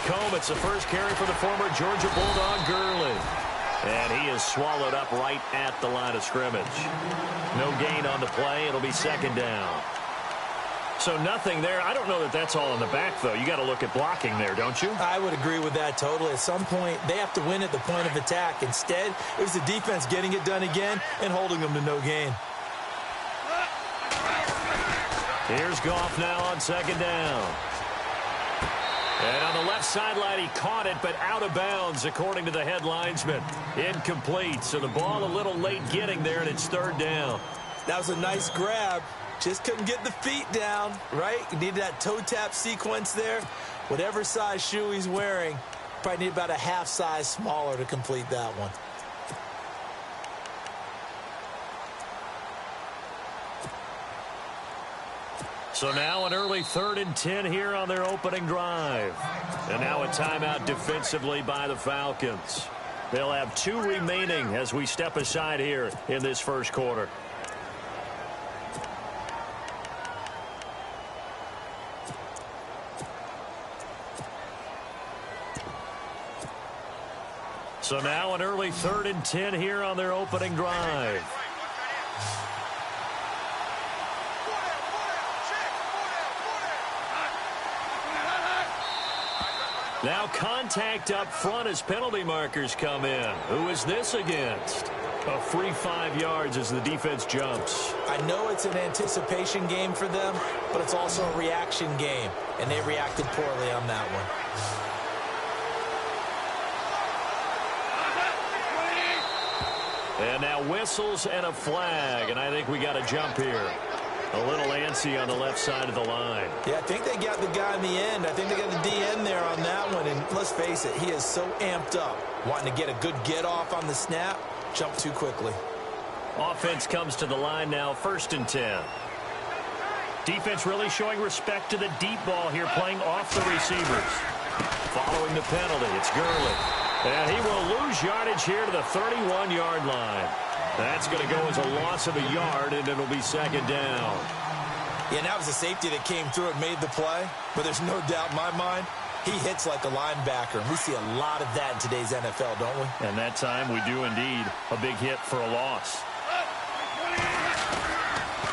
home. It's the first carry for the former Georgia Bulldog, Gurley. And he is swallowed up right at the line of scrimmage. No gain on the play. It'll be second down. So nothing there. I don't know that that's all in the back, though. You got to look at blocking there, don't you? I would agree with that totally. At some point, they have to win at the point of attack. Instead, it was the defense getting it done again and holding them to no gain. Here's Goff now on second down. And on the left sideline, he caught it, but out of bounds, according to the head linesman. Incomplete, so the ball a little late getting there, and it's third down. That was a nice grab. Just couldn't get the feet down, right? You needed that toe tap sequence there. Whatever size shoe he's wearing, probably need about a half size smaller to complete that one. So now an early 3rd and 10 here on their opening drive. And now a timeout defensively by the Falcons. They'll have 2 remaining as we step aside here in this first quarter. So now an early 3rd and 10 here on their opening drive. Now contact up front as penalty markers come in. Who is this against? A free 5 yards as the defense jumps. I know it's an anticipation game for them, but it's also a reaction game, and they reacted poorly on that one. And now whistles and a flag, and I think we got a jump here. A little antsy on the left side of the line. Yeah, I think they got the guy in the end. I think they got the DN there on that one, and let's face it, he is so amped up, wanting to get a good get-off on the snap, jump too quickly. Offense comes to the line now, 1st and 10. Defense really showing respect to the deep ball here, playing off the receivers. Following the penalty, it's Gurley. And he will lose yardage here to the 31-yard line. That's going to go as a loss of a yard, and it'll be second down. Yeah, and that was a safety that came through and made the play. But there's no doubt in my mind, he hits like a linebacker. And we see a lot of that in today's NFL, don't we? And that time we do indeed. A big hit for a loss.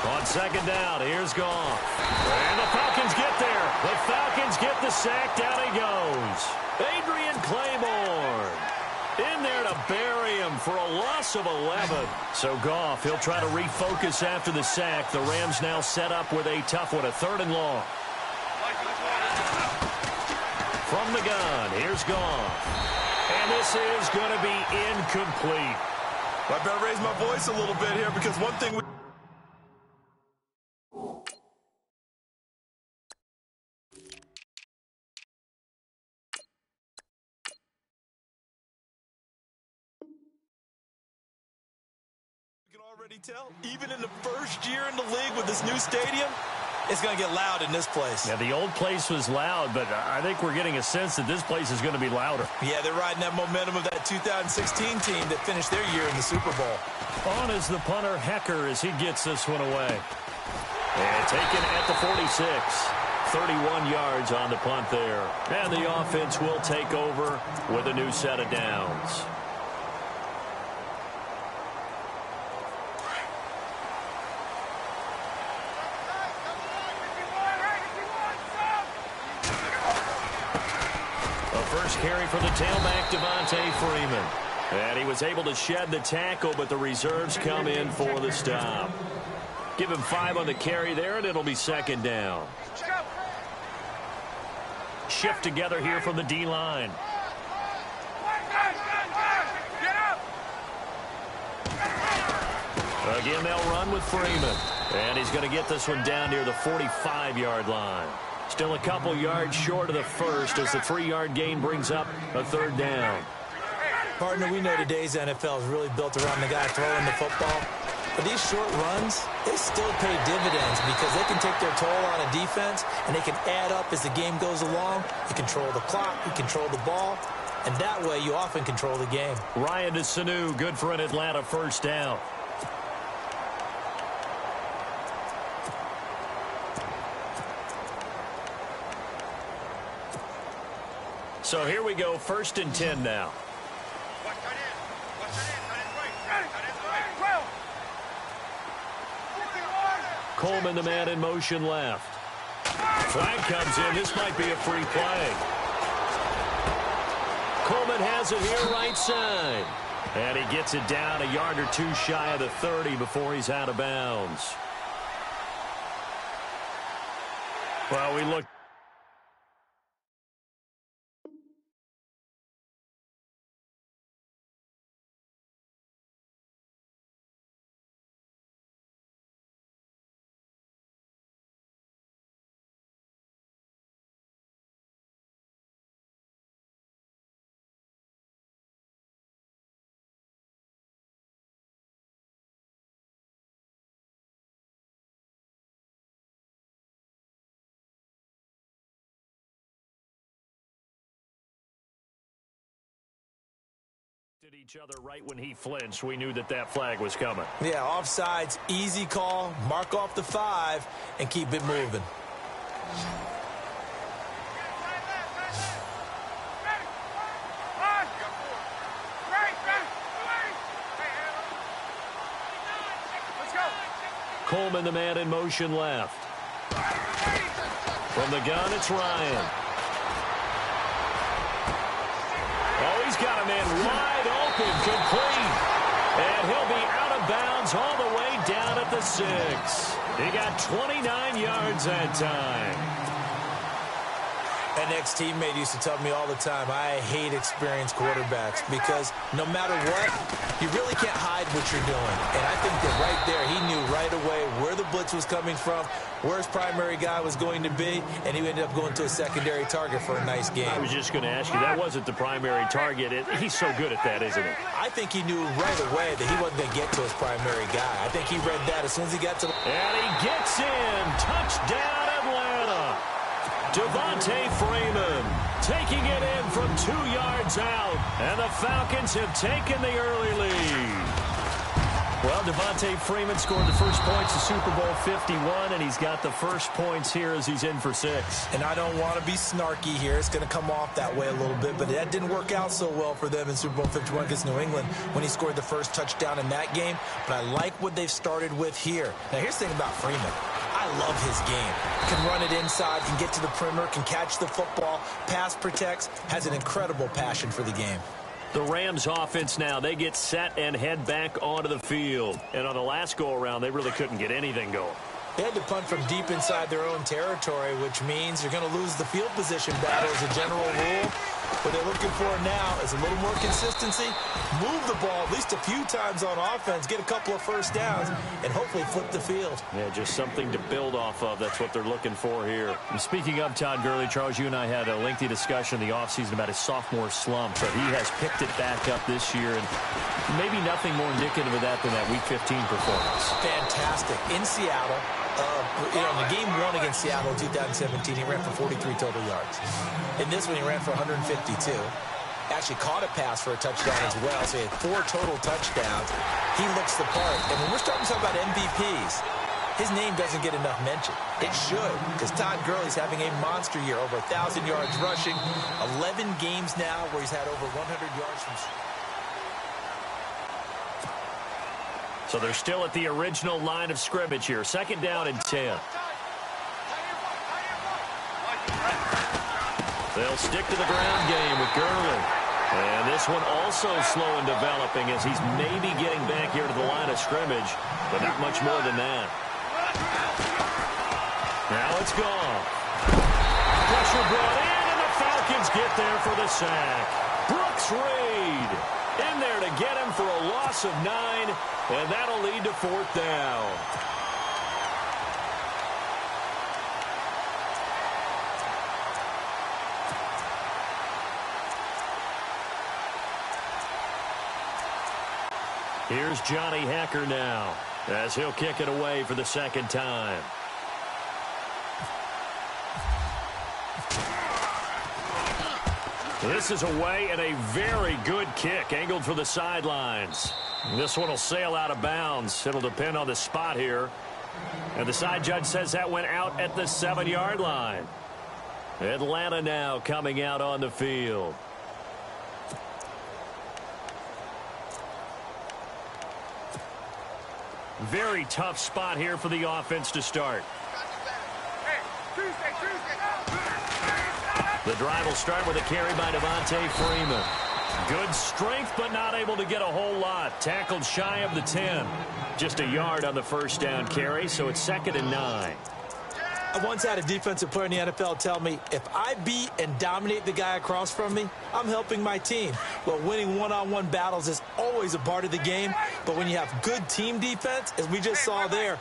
On second down, here's Goff. And the Falcons get there. The Falcons get the sack. Down he goes. Adrian Claiborne in there to bury him for a loss of 11. So Goff, he'll try to refocus after the sack. The Rams now set up with a tough one, a 3rd and long. From the gun, here's Goff. And this is going to be incomplete. I better raise my voice a little bit here because one thing we already tell, even in the first year in the league with this new stadium, it's going to get loud in this place. Yeah, the old place was loud, but I think we're getting a sense that this place is going to be louder. Yeah, they're riding that momentum of that 2016 team that finished their year in the Super Bowl. On is the punter, Hecker, as he gets this one away. And taken at the 46. 31 yards on the punt there. And the offense will take over with a new set of downs. First carry for the tailback, Devontae Freeman. And he was able to shed the tackle, but the reserves come in for the stop. Give him 5 on the carry there, and it'll be second down. Shift together here from the D-line. Again, they'll run with Freeman. And he's going to get this one down near the 45-yard line. Still a couple yards short of the first as the 3-yard gain brings up a 3rd down. Partner, we know today's NFL is really built around the guy throwing the football. But these short runs, they still pay dividends because they can take their toll on a defense and they can add up as the game goes along. You control the clock, you control the ball, and that way you often control the game. Ryan to Sanu, good for an Atlanta first down. So here we go, 1st and 10 now. Coleman, the man in motion left. Flag comes in. This might be a free play. Coleman has it here right side. And he gets it down a yard or two shy of the 30 before he's out of bounds. Well, we look. At each other right when he flinched. We knew that flag was coming. Yeah, offsides, easy call, mark off the 5, and keep it moving. Coleman, the man in motion left. From the gun, it's Ryan. Oh, he's got a man wide open, complete. And he'll be out of bounds all the way down at the 6. He got 29 yards that time. An ex-teammate used to tell me all the time, I hate experienced quarterbacks because no matter what, you really can't hide what you're doing. And I think that right there, he knew right away where the blitz was coming from, where his primary guy was going to be, and he ended up going to a secondary target for a nice game. I was just going to ask you, that wasn't the primary target. He's so good at that, isn't he? I think he knew right away that he wasn't going to get to his primary guy. I think he read that as soon as he got to the... And he gets in. Touchdown, Atlanta. Devontae Freeman taking it in from 2 yards out. And the Falcons have taken the early lead. Well, Devontae Freeman scored the first points of Super Bowl 51, and he's got the first points here as he's in for 6. And I don't want to be snarky here. It's going to come off that way a little bit, but that didn't work out so well for them in Super Bowl 51 against New England when he scored the first touchdown in that game. But I like what they've started with here. Now, here's the thing about Freeman. I love his game. Can run it inside, can get to the perimeter, can catch the football, pass protects, has an incredible passion for the game. The Rams offense now, they get set and head back onto the field. And on the last go-around, they really couldn't get anything going. They had to punt from deep inside their own territory, which means you're going to lose the field position battle as a general rule. What they're looking for now is a little more consistency, move the ball at least a few times on offense, get a couple of first downs, and hopefully flip the field. Yeah, just something to build off of. That's what they're looking for here. And speaking of Todd Gurley, Charles, you and I had a lengthy discussion in the offseason about his sophomore slump, but he has picked it back up this year, and maybe nothing more indicative of that than that Week 15 performance. Fantastic. In Seattle, in the game 1 against Seattle in 2017, he ran for 43 total yards. In this one, he ran for 152. Actually caught a pass for a touchdown as well, so he had 4 total touchdowns. He looks the part. And when we're starting to talk about MVPs, his name doesn't get enough mention. It should, because Todd Gurley's having a monster year, over 1,000 yards rushing, 11 games now where he's had over 100 yards from... So they're still at the original line of scrimmage here. 2nd down and 10. They'll stick to the ground game with Gurley. And this one also slow in developing as he's maybe getting back here to the line of scrimmage, but not much more than that. Now it's gone. Pressure brought in, and the Falcons get there for the sack. Brooks Reed in there to get him for a loss of 9, and that'll lead to 4th down. Here's Johnny Hacker now as he'll kick it away for the 2nd time. This is away and a very good kick, angled for the sidelines. This one will sail out of bounds. It'll depend on the spot here. And the side judge says that went out at the 7-yard line. Atlanta now coming out on the field. Very tough spot here for the offense to start. The drive will start with a carry by Devontae Freeman. Good strength, but not able to get a whole lot. Tackled shy of the 10. Just a yard on the first down carry, so it's 2nd and 9. I once had a defensive player in the NFL tell me, if I beat and dominate the guy across from me, I'm helping my team. Well, winning one-on-one battles is always a part of the game, but when you have good team defense, as we just saw there,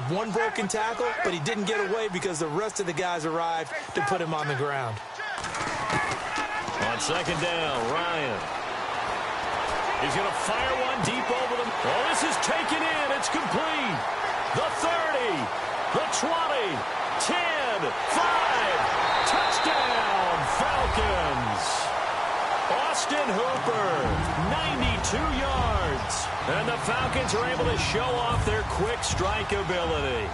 one broken tackle, but he didn't get away because the rest of the guys arrived to put him on the ground. On 2nd down, Ryan. He's going to fire one deep over them. Oh, this is taken in. It's complete. The 30, the 20, 10, 5. Touchdown, Falcons. Austin Hooper, 92 yards. And the Falcons are able to show off their quick strike ability.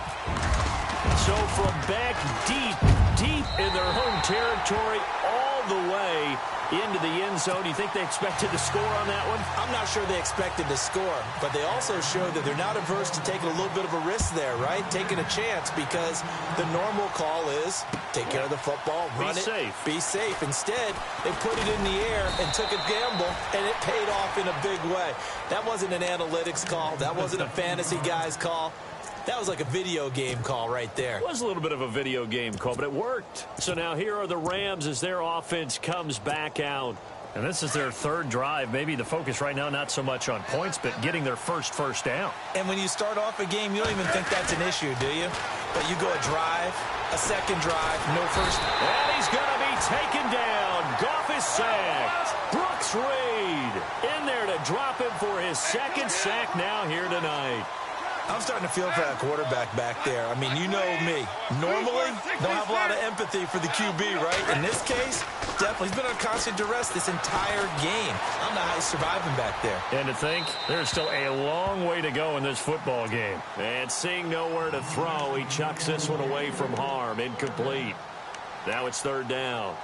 So from back deep in their home territory, all the way into the end zone. You think they expected to score on that one? I'm not sure they expected to score, but they also showed that they're not averse to taking a little bit of a risk there, right? Taking a chance, because the normal call is take care of the football, run it, be safe. Instead, they put it in the air and took a gamble, and it paid off in a big way. That wasn't an analytics call. That wasn't a fantasy guy's call. That was like a video game call right there. It was a little bit of a video game call, but it worked. So now here are the Rams as their offense comes back out. And this is their 3rd drive. Maybe the focus right now not so much on points, but getting their first down. And when you start off a game, you don't even think that's an issue, do you? But you go a drive, a 2nd drive, no first. And he's going to be taken down. Goff is sacked. Brooks Reed in there to drop him for his 2nd sack now here tonight. I'm starting to feel for that quarterback back there. I mean, you know me. Normally, don't have a lot of empathy for the QB, right? In this case, definitely. He's been on constant duress this entire game. I don't know how he's surviving back there. And to think, there's still a long way to go in this football game. And seeing nowhere to throw, he chucks this one away from harm. Incomplete. Now it's 3rd down.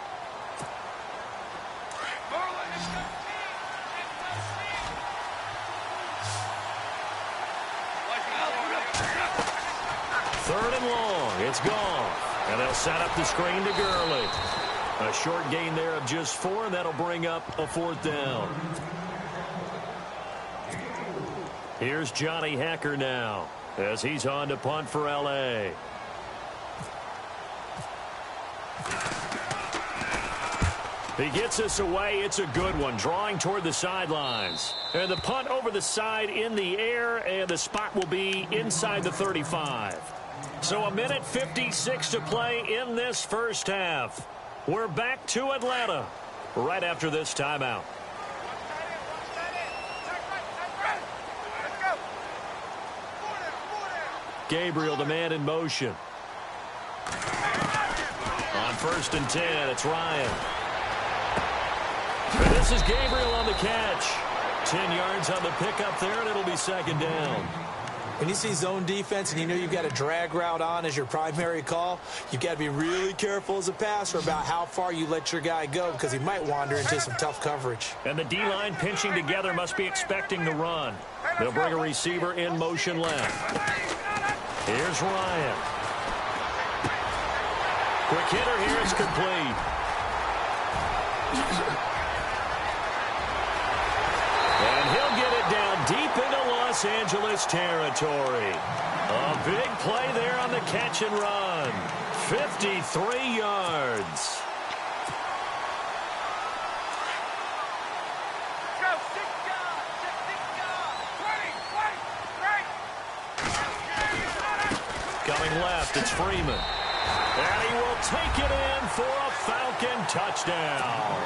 Third and long. It's gone. And they'll set up the screen to Gurley. A short gain there of just 4, and that'll bring up a 4th down. Here's Johnny Hekker now as he's on to punt for L.A. He gets us away. It's a good one. Drawing toward the sidelines. And the punt over the side in the air, and the spot will be inside the 35. So 1:56 to play in this first half. We're back to Atlanta right after this timeout. Gabriel, the man in motion. On 1st and 10, it's Ryan. And this is Gabriel on the catch. 10 yards on the pickup there, and it'll be 2nd down. When you see zone defense and you know you've got a drag route on as your primary call, you've got to be really careful as a passer about how far you let your guy go, because he might wander into some tough coverage. And the D-line pinching together must be expecting the run. They'll bring a receiver in motion left. Here's Ryan. Quick hitter here. It's complete. And he'll get it down deep into Los Angeles territory. A big play there on the catch and run. 53 yards. Coming left, it's Freeman. And he will take it in for a Falcon touchdown.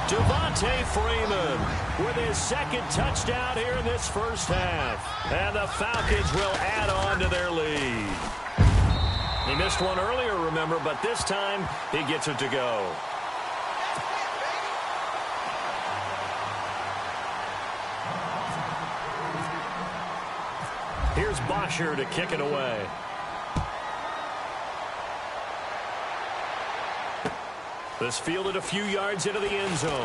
Devontae Freeman with his 2nd touchdown here in this first half. And the Falcons will add on to their lead. He missed one earlier, remember, but this time he gets it to go. Here's Bosher to kick it away. This fielded a few yards into the end zone. And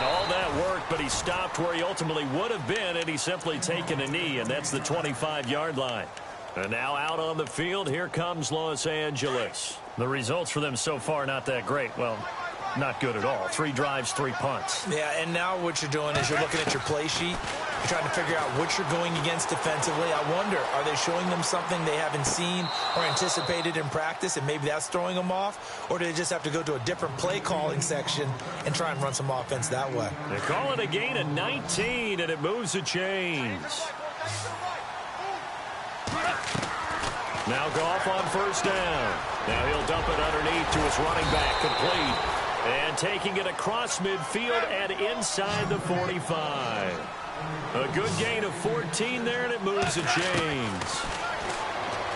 all that worked, but he stopped where he ultimately would have been had he simply taken a knee, and that's the 25-yard line. And now out on the field, here comes Los Angeles. The results for them so far not that great. Well, not good at all. 3 drives, 3 punts. Yeah, and now what you're doing is you're looking at your play sheet. You're trying to figure out what you're going against defensively. I wonder, are they showing them something they haven't seen or anticipated in practice, and maybe that's throwing them off? Or do they just have to go to a different play calling section and try and run some offense that way? They call it a gain of 19, and it moves the chains. Now Goff on first down. Now he'll dump it underneath to his running back, complete. And taking it across midfield and inside the 45. A good gain of 14 there, and it moves the chains.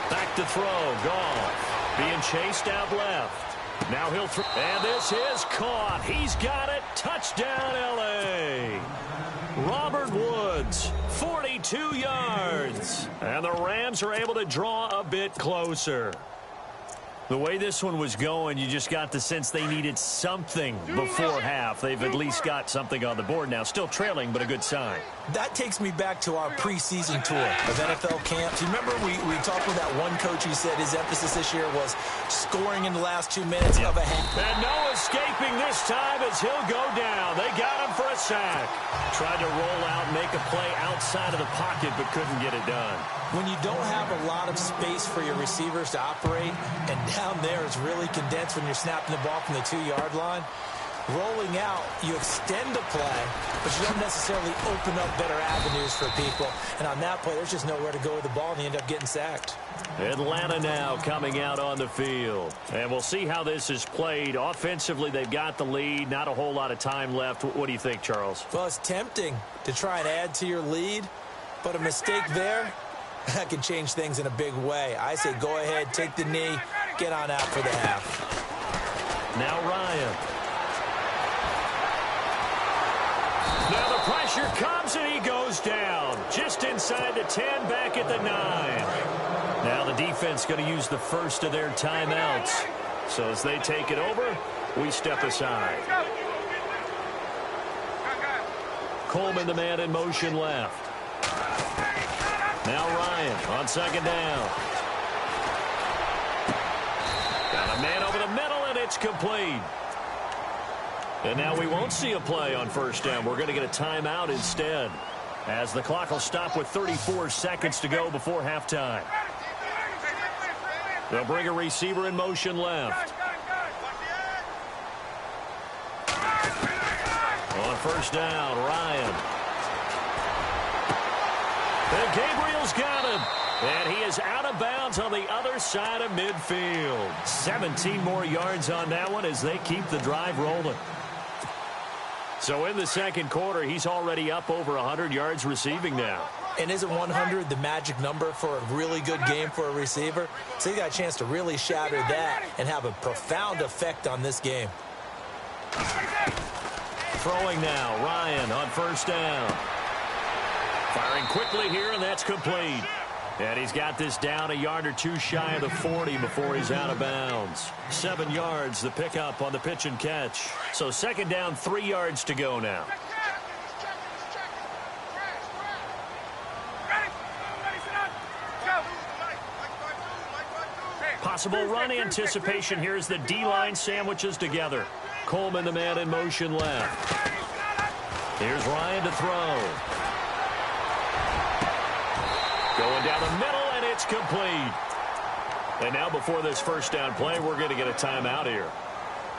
Back to throw, Goff. Being chased out left. Now he'll throw. And this is caught. He's got it. Touchdown, L.A. Robert Woods, 42 yards. And the Rams are able to draw a bit closer. The way this one was going, you just got the sense they needed something before half. They've at least got something on the board now. Still trailing, but a good sign. That takes me back to our preseason tour of NFL camps. You remember we talked with that one coach who said his emphasis this year was scoring in the last 2 minutes of a half. And no escaping this time as he'll go down. They got him for a sack. Tried to roll out, make a play outside of the pocket, but couldn't get it done. When you don't have a lot of space for your receivers to operate, and down there is really condensed when you're snapping the ball from the 2-yard line, rolling out, you extend the play, but you don't necessarily open up better avenues for people. And on that play, there's just nowhere to go with the ball, and you end up getting sacked. Atlanta now coming out on the field. And we'll see how this is played. Offensively, they've got the lead. Not a whole lot of time left. What do you think, Charles? Well, it's tempting to try and add to your lead, but a mistake there, that can change things in a big way. I say go ahead, take the knee, get on out for the half. Now Ryan. Now the pressure comes and he goes down. Just inside the 10, back at the 9. Now the defense going to use the first of their timeouts. So as they take it over, we step aside. Coleman, the man in motion left. Now Ryan on second down. Got a man over the middle, and it's complete. And now we won't see a play on first down. We're going to get a timeout instead, as the clock will stop with 34 seconds to go before halftime. They'll bring a receiver in motion left. On first down, Ryan. And Gabriel's got him. And he is out of bounds on the other side of midfield. 17 more yards on that one as they keep the drive rolling. So in the second quarter, he's already up over 100 yards receiving now. And isn't 100 the magic number for a really good game for a receiver? So you got a chance to really shatter that and have a profound effect on this game. Throwing now, Ryan on first down. Firing quickly here, and that's complete. And he's got this down a yard or two shy of the 40 before he's out of bounds. 7 yards, the pickup on the pitch and catch. So second down, 3 yards to go now. Possible run anticipation here as the D-line sandwiches together. Coleman, the man in motion left. Here's Ryan to throw. Going down the middle, and it's complete. And now before this first down play, we're going to get a timeout here,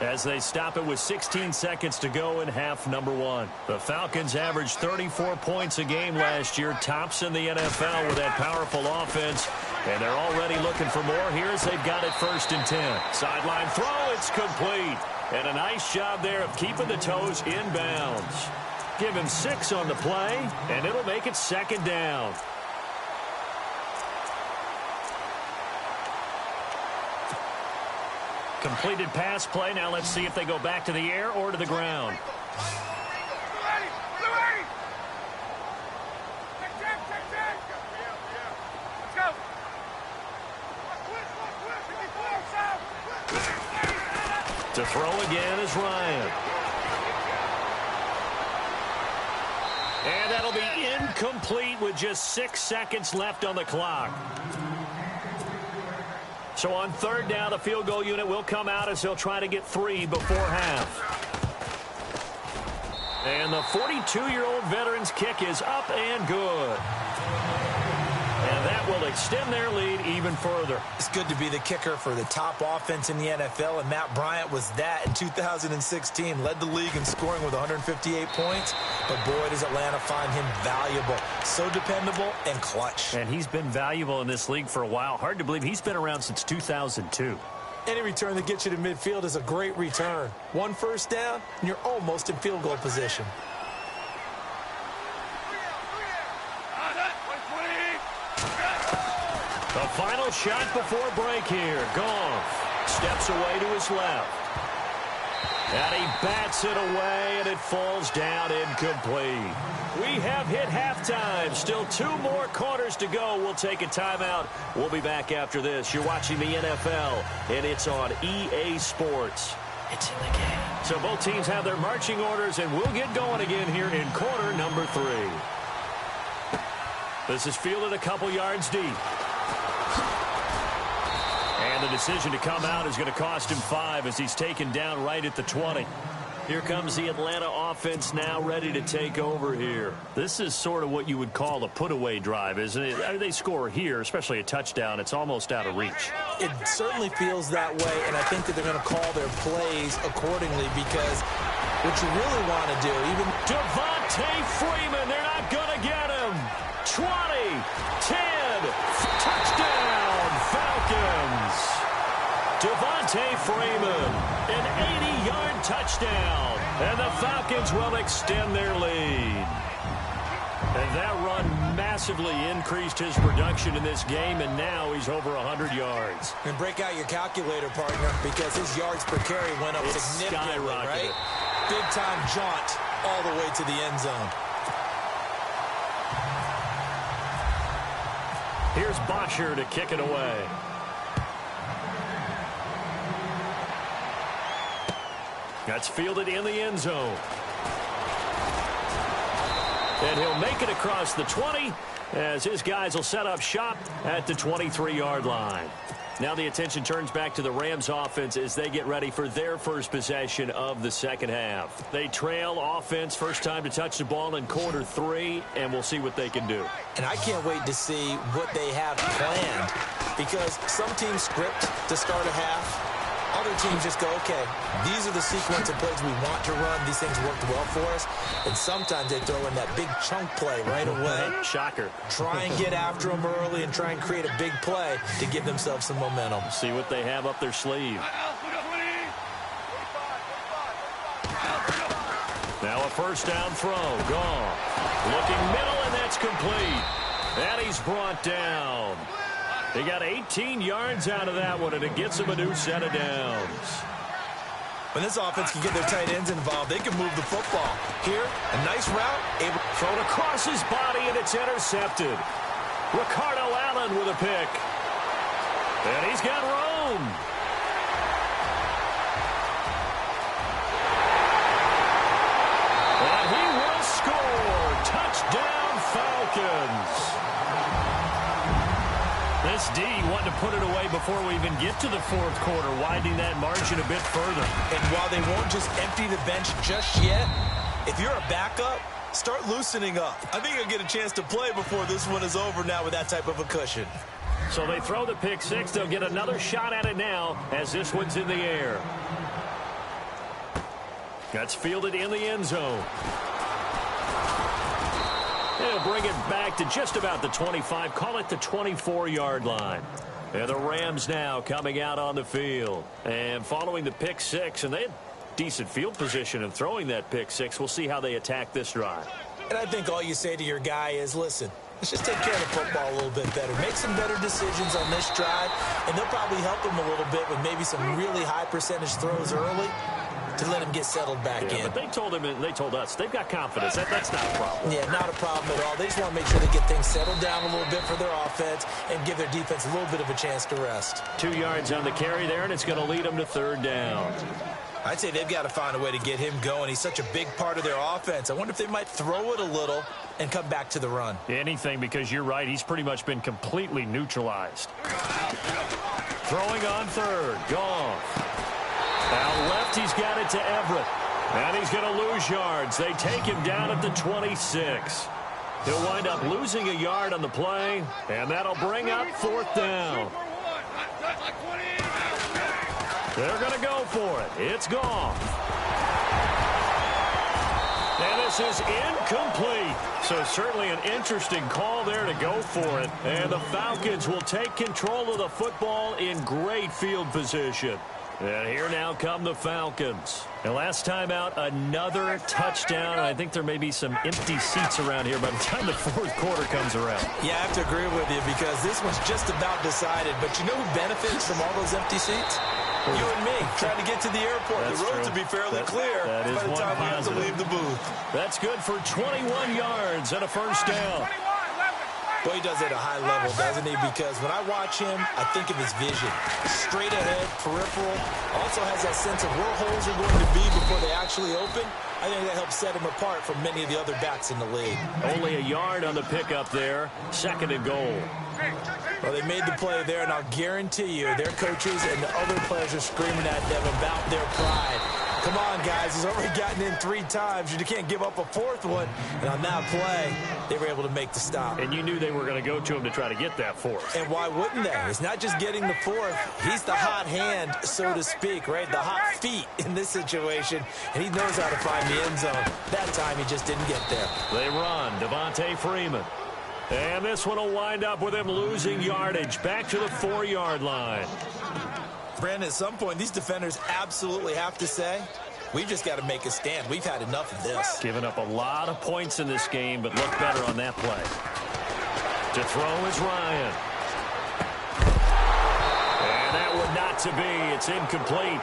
as they stop it with 16 seconds to go in half number 1. The Falcons averaged 34 points a game last year, tops in the NFL with that powerful offense, and they're already looking for more here as they've got it first and 10. Sideline throw, it's complete. And a nice job there of keeping the toes inbounds. Give him 6 on the play, and it'll make it second down. Completed pass play. Now let's see if they go back to the air or to the ground. To throw again is Ryan. And that'll be incomplete with just 6 seconds left on the clock. So on third down, the field goal unit will come out as they'll try to get 3 before half. And the 42-year-old veteran's kick is up and good. And that will extend their lead even further. It's good to be the kicker for the top offense in the NFL, and Matt Bryant was that in 2016. Led the league in scoring with 158 points, but boy, does Atlanta find him valuable. So dependable and clutch. And he's been valuable in this league for a while. Hard to believe he's been around since 2002. Any return that gets you to midfield is a great return. 1 first down, and you're almost in field goal position. The final shot before break here. Goff steps away to his left. And he bats it away, and it falls down incomplete. We have hit halftime. Still 2 more quarters to go. We'll take a timeout. We'll be back after this. You're watching the NFL, and it's on EA Sports. It's in the game. So both teams have their marching orders, and we'll get going again here in quarter number 3. This is fielded a couple yards deep. And the decision to come out is going to cost him 5 as he's taken down right at the 20. Here comes the Atlanta offense now ready to take over here. This is sort of what you would call a put-away drive, isn't it? I mean, they score here, especially a touchdown. It's almost out of reach. It certainly feels that way, and I think that they're going to call their plays accordingly because what you really want to do, even Devontae Freeman, they're not going to get him. 20, 10, touchdown, Falcons. Devontae Freeman, an 80-yard touchdown, and the Falcons will extend their lead. And that run massively increased his production in this game, and now he's over 100 yards. And break out your calculator, partner, because his yards per carry went up significantly, right? Big-time jaunt all the way to the end zone. Here's Bosher to kick it away. That's fielded in the end zone. And he'll make it across the 20 as his guys will set up shop at the 23-yard line. Now the attention turns back to the Rams offense as they get ready for their first possession of the second half. They trail offense, first time to touch the ball in quarter 3, and we'll see what they can do. And I can't wait to see what they have planned because some teams script to start a half. Other teams just go, okay, these are the sequence of plays we want to run. These things worked well for us. And sometimes they throw in that big chunk play right away. Shocker. Try and get after them early and try and create a big play to give themselves some momentum. See what they have up their sleeve. Now a first down throw. Gone. Looking middle, and that's complete. And he's brought down. They got 18 yards out of that one, and it gets them a new set of downs. When this offense can get their tight ends involved, they can move the football. Here, a nice route. Able to throw it across his body, and it's intercepted. Ricardo Allen with a pick. And he's got room. And he will score. Touchdown, Falcons. This D wanting to put it away before we even get to the fourth quarter, widening that margin a bit further. And while they won't just empty the bench just yet, if you're a backup, start loosening up. I think you'll get a chance to play before this one is over now with that type of a cushion. So they throw the pick 6. They'll get another shot at it now as this one's in the air. That's fielded in the end zone. They'll bring it back to just about the 25. Call it the 24-yard line. And the Rams now coming out on the field. And following the pick 6, and they had decent field position in throwing that pick 6. We'll see how they attack this drive. And I think all you say to your guy is, listen, let's just take care of the football a little bit better. Make some better decisions on this drive, and they'll probably help him a little bit with maybe some really high percentage throws early to let him get settled back in. But they told him, and they told us, they've got confidence. That's not a problem. Yeah, not a problem at all. They just want to make sure they get things settled down a little bit for their offense and give their defense a little bit of a chance to rest. 2 yards on the carry there, and it's going to lead them to third down. I'd say they've got to find a way to get him going. He's such a big part of their offense. I wonder if they might throw it a little and come back to the run. Anything, because you're right. He's pretty much been completely neutralized. Throwing on third. Goff. Now left, he's got it to Everett. And he's going to lose yards. They take him down at the 26. He'll wind up losing a yard on the play, and that'll bring up fourth down. They're going to go for it. It's gone. And this is incomplete. So certainly an interesting call there to go for it. And the Falcons will take control of the football in great field position. And here now come the Falcons. And last time out, another touchdown. And I think there may be some empty seats around here by the time the fourth quarter comes around. Yeah, I have to agree with you because this one's just about decided. But you know who benefits from all those empty seats? You and me, trying to get to the airport. That's the road true. to be fairly clear by the time we have to leave the booth. That's good for 21 yards and a first down. Boy, he does it at a high level, doesn't he? Because when I watch him, I think of his vision. Straight ahead, peripheral. Also has that sense of where holes are going to be before they actually open. I think that helps set him apart from many of the other backs in the league. Only a yard on the pickup there. Second and goal. Well, they made the play there, and I'll guarantee you their coaches and the other players are screaming at them about their pride. Come on, guys. He's already gotten in 3 times. You can't give up a fourth one. And on that play, they were able to make the stop. And you knew they were going to go to him to try to get that fourth. And why wouldn't they? It's not just getting the fourth. He's the hot hand, so to speak, right? The hot feet in this situation. And he knows how to find the end zone. That time, he just didn't get there. They run. Devontae Freeman. And this one will wind up with him losing yardage. Back to the 4-yard line. Brandon, at some point, these defenders absolutely have to say, we've just got to make a stand. We've had enough of this. Giving up a lot of points in this game, but look better on that play. To throw is Ryan. And that one not to be. It's incomplete.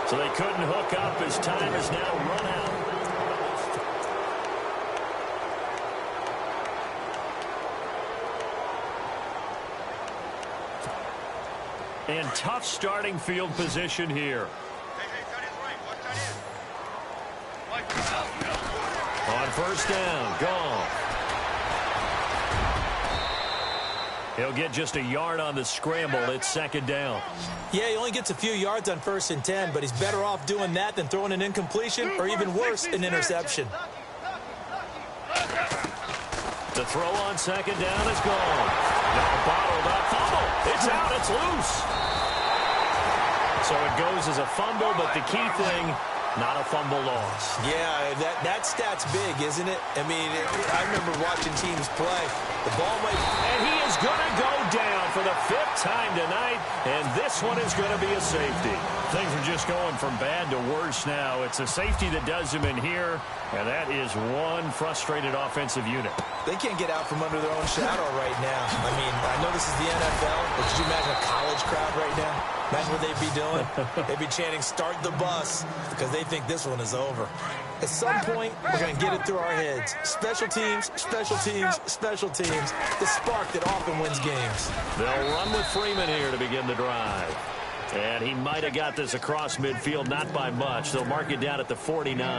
So they couldn't hook up as time is now run out. And tough starting field position here. On first down, gone. He'll get just a yard on the scramble. It's second down. Yeah, he only gets a few yards on 1st and 10, but he's better off doing that than throwing an incompletion or even worse, an interception. The throw on second down is gone. Now bottled up. Fumble. It's out. It's loose. So it goes as a fumble, but the key thing, not a fumble loss. Yeah, that stat's big, isn't it? I mean, I remember watching teams play. The ball might... And he is going to go down for the 5th time tonight, and this one is going to be a safety. Things are just going from bad to worse now. It's a safety that does him in here, and that is one frustrated offensive unit. They can't get out from under their own shadow right now. I mean, I know this is the NFL, but could you imagine a college crowd right now? Imagine what they'd be doing. They'd be chanting, "Start the bus," because they think this one is over. At some point, we're going to get it through our heads. Special teams, special teams, special teams. The spark that often wins games. They'll run with Freeman here to begin the drive. And he might have got this across midfield, not by much. They'll mark it down at the 49.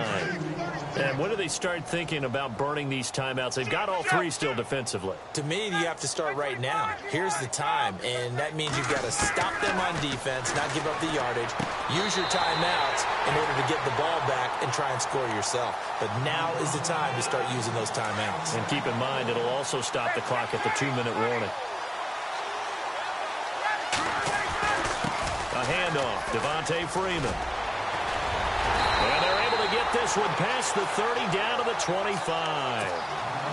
And when do they start thinking about burning these timeouts? They've got all 3 still defensively. To me, you have to start right now. Here's the time, and that means you've got to stop them on defense, not give up the yardage. Use your timeouts in order to get the ball back and try and score yourself. But now is the time to start using those timeouts. And keep in mind, it'll also stop the clock at the 2-minute warning. A handoff, Devontae Freeman. And they're able to get this one past the 30 down to the 25.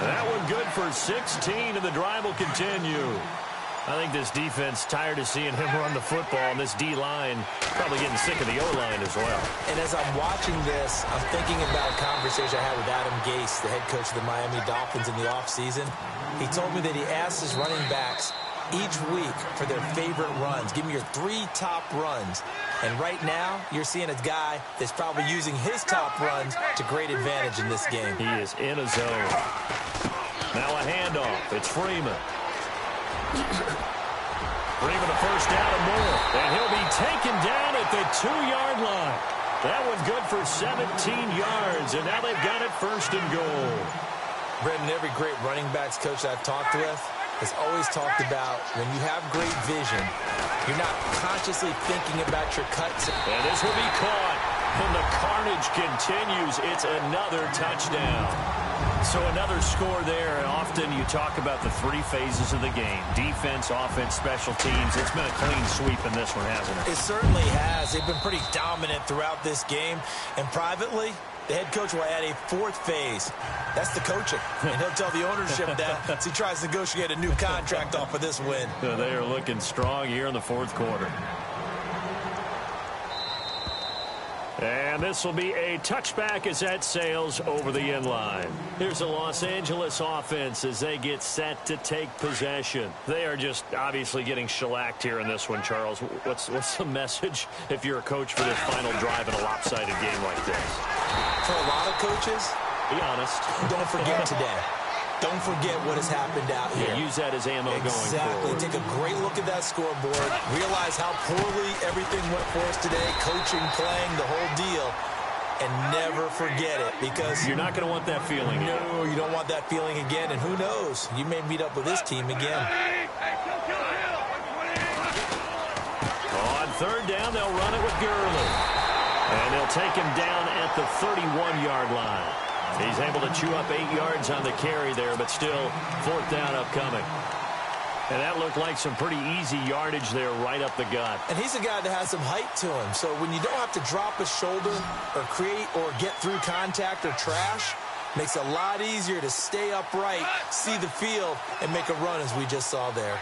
That one good for 16, and the drive will continue. I think this defense tired of seeing him run the football, and this D-line probably getting sick of the O-line as well. And as I'm watching this, I'm thinking about a conversation I had with Adam Gase, the head coach of the Miami Dolphins in the offseason. He told me that he asked his running backs each week for their favorite runs. Give me your 3 top runs. And right now, you're seeing a guy that's probably using his top runs to great advantage in this game. He is in a zone. Now a handoff. It's Freeman. Freeman a first down and more. And he'll be taken down at the 2-yard line. That one good for 17 yards, and now they've got it 1st and goal. Brendan, every great running backs coach I've talked with has always talked about when you have great vision, you're not consciously thinking about your cuts. And this will be caught, and the carnage continues. It's another touchdown. So another score there. Often you talk about the 3 phases of the game: defense, offense, special teams. It's been a clean sweep in this one, hasn't it? It certainly has. They've been pretty dominant throughout this game. And privately, the head coach will add a 4th phase. That's the coaching. And he'll tell the ownership that as he tries to negotiate a new contract off of this win. They are looking strong here in the 4th quarter. And this will be a touchback as that sails over the end line. Here's the Los Angeles offense as they get set to take possession. They are just obviously getting shellacked here in this one, Charles. What's the message if you're a coach for this final drive in a lopsided game like this? For a lot of coaches, be honest. Don't forget today. Don't forget what has happened out here. Yeah, use that as ammo going Exactly. forward. Take a great look at that scoreboard. Realize how poorly everything went for us today. Coaching, playing, the whole deal. And never forget it, because you're not going to want that feeling again. No, you don't want that feeling again. And who knows? You may meet up with this team again. On 3rd down, they'll run it with Gurley. And they'll take him down at the 31-yard line. He's able to chew up 8 yards on the carry there, but still 4th down upcoming. And that looked like some pretty easy yardage there right up the gut. And he's a guy that has some height to him. So when you don't have to drop a shoulder or create or get through contact or trash, makes it a lot easier to stay upright, see the field, and make a run as we just saw there.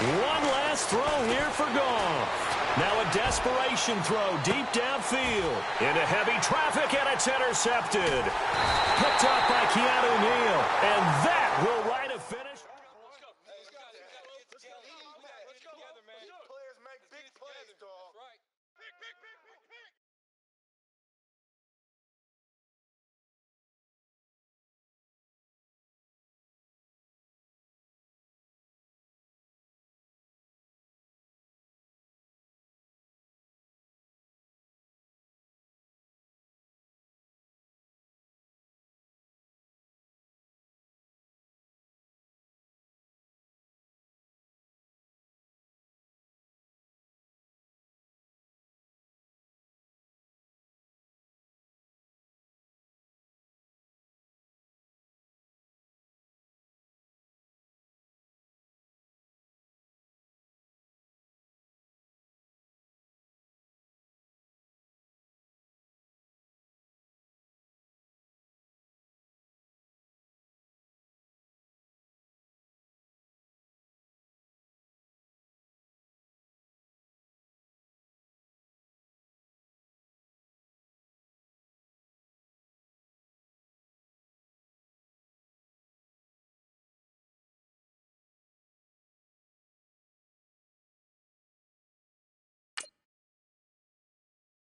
One last throw here for Goff. Now a desperation throw deep downfield. Into heavy traffic, and it's intercepted. Picked up by Keanu Neal. And that will